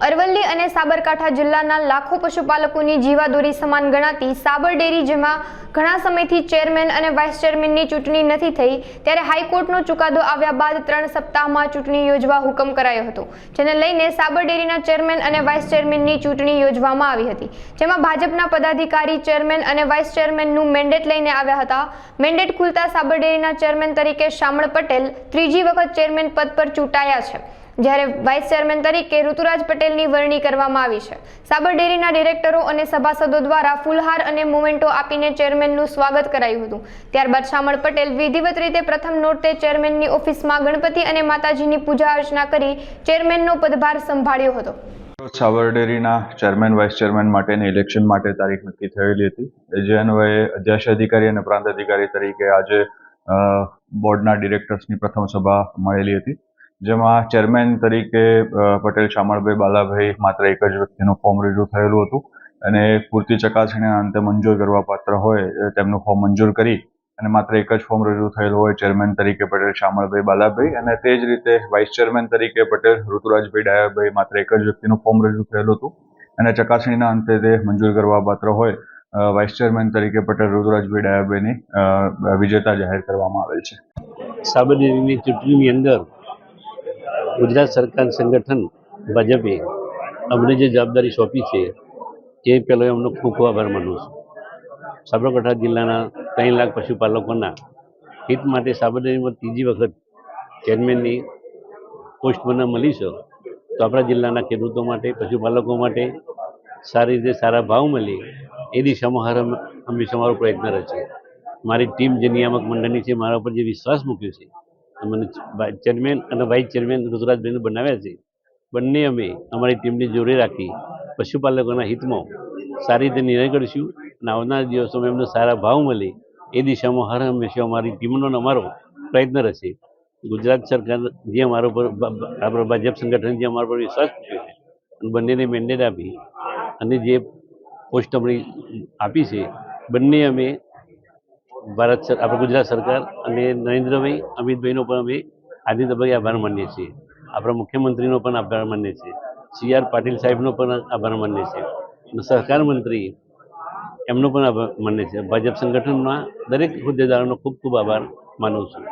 અરવલ્લી અને સાબરકાંઠા જિલ્લાના લાખો પશુપાલકોની જીવાદોરી સમાન ગણાતી સાબર ડેરી, જેમાં ઘણા સમયથી ચેરમેન અને વાઇસ ચેરમેનની ચૂંટણી નથી થઈ, ત્યારે હાઈકોર્ટનો ચુકાદો આવ્યા બાદ 3 સપ્તાહમાં ચૂંટણી યોજવા હુકમ કરાયો હતો, જેને લઈને સાબર ડેરીના ચેરમેન અને વાઇસ ચેરમેનની ચૂંટણી યોજવામાં આવી હતી, જેમાં ભાજપના પદાધિકારી ચેરમેન અને વાઇસ ચેરમેનનું મેન્ડેટ લઈને આવ્યા હતા। મેન્ડેટ ખુલતા સાબર ડેરીના ચેરમેન તરીકે શામળ પટેલ ત્રીજી વખત ચેરમેન પદ પર ચૂંટાયા છે, જ્યારે વાઇસ ચેરમેન તરીકે ઋતુરાજ પટેલની વરણી કરવામાં આવી છે। સાબર ડેરીના ડિરેક્ટરો અને સભાસદો દ્વારા ફૂલહાર અને મોમેન્ટો આપીને ચેરમેનનું સ્વાગત કરાયું હતું। ત્યારબાદ શામળ પટેલ વિધિવત રીતે પ્રથમ નોરતે ચેરમેનની ઓફિસમાં ગણપતિ અને માતાજીની પૂજા અર્ચના કરી ચેરમેનનો પદભાર સંભાળ્યો હતો। સાબર ડેરીના ચેરમેન વાઇસ ચેરમેન માટેની ઇલેક્શન માટે તારીખ નક્કી થયેલી હતી, જે અન્વયે અધ્યક્ષ અધિકારી અને પ્રાંત અધિકારી તરીકે આજે બોર્ડના ડિરેક્ટર્સની પ્રથમ સભા મળેલી હતી, જેમાં ચેરમેન તરીકે પટેલ શામળભાઈ બાલાભાઈ માત્ર એક જ વ્યક્તિનું ફોર્મ રજૂ થયેલું હતું અને પૂરતી ચકાસણીના અંતે મંજૂર કરવા પાત્ર હોય તેમનું ફોર્મ મંજૂર કરી અને માત્ર એક જ ફોર્મ રજૂ થયેલું હોય ચેરમેન તરીકે પટેલ શામળભાઈ બાલાભાઈ, અને તે જ રીતે વાઇસ ચેરમેન તરીકે પટેલ ઋતુરાજભાઈ ડાયાભાઈ માત્ર એક જ વ્યક્તિનું ફોર્મ રજૂ થયેલું હતું અને ચકાસણીના અંતે તે મંજૂર કરવા પાત્ર હોય વાઇસ ચેરમેન તરીકે પટેલ ઋતુરાજભાઈ ડાયાભાઈની વિજેતા જાહેર કરવામાં આવેલ છે। સાબર ડેરીની ચૂંટણીની અંદર ગુજરાત સરકાર સંગઠન ભાજપે અમને જે જવાબદારી સોંપી છે એ પહેલો એમનો ખૂબ ખૂબ આભાર માનું છું। સાબરકાંઠા જિલ્લાના 3 લાખ પશુપાલકોના હિત માટે સાબર ડેરીમાં ત્રીજી વખત ચેરમેનની પોસ્ટ મને મળી છે, તો આપણા જિલ્લાના ખેડૂતો માટે, પશુપાલકો માટે સારી રીતે સારા ભાવ મળે એ દિશામાં હંમેશા મારો પ્રયત્ન રહેશે। મારી ટીમ જે નિયામક મંડળની છે, મારા ઉપર જે વિશ્વાસ મૂક્યો છે, મને ચેરમેન અને વાઇસ ચેરમેન ઋતુરાજભાઈને બનાવ્યા છે, બંને અમે અમારી ટીમને જોડે રાખી પશુપાલકોના હિતમાં સારી રીતે નિર્ણય કરીશું અને આવનારા દિવસોમાં એમને સારા ભાવ મળે એ દિશામાં હર હંમેશા અમારી ટીમનો અમારો પ્રયત્ન રહેશે। ગુજરાત સરકાર જે અમારા ઉપર આપણા ભાજપ સંગઠન જે અમારા પર વિશ્વાસ મૂક્યો છે અને બંનેને મેન્ડેટ આપી અને જે પોસ્ટ અમને આપી છે, બંને અમે આપણા ગુજરાત સરકાર અને નરેન્દ્રભાઈ અમિતભાઈનો પણ અમે આજની તબક્કે આભાર માનીએ છીએ। આપણા મુખ્યમંત્રીનો પણ આભાર માનીએ છીએ, CR પાટીલ સાહેબનો પણ આભાર માનીએ છીએ અને સહકાર મંત્રી એમનો પણ આભાર માનીએ છીએ। ભાજપ સંગઠનના દરેક હોદ્દેદારોનો ખૂબ ખૂબ આભાર માનું છું।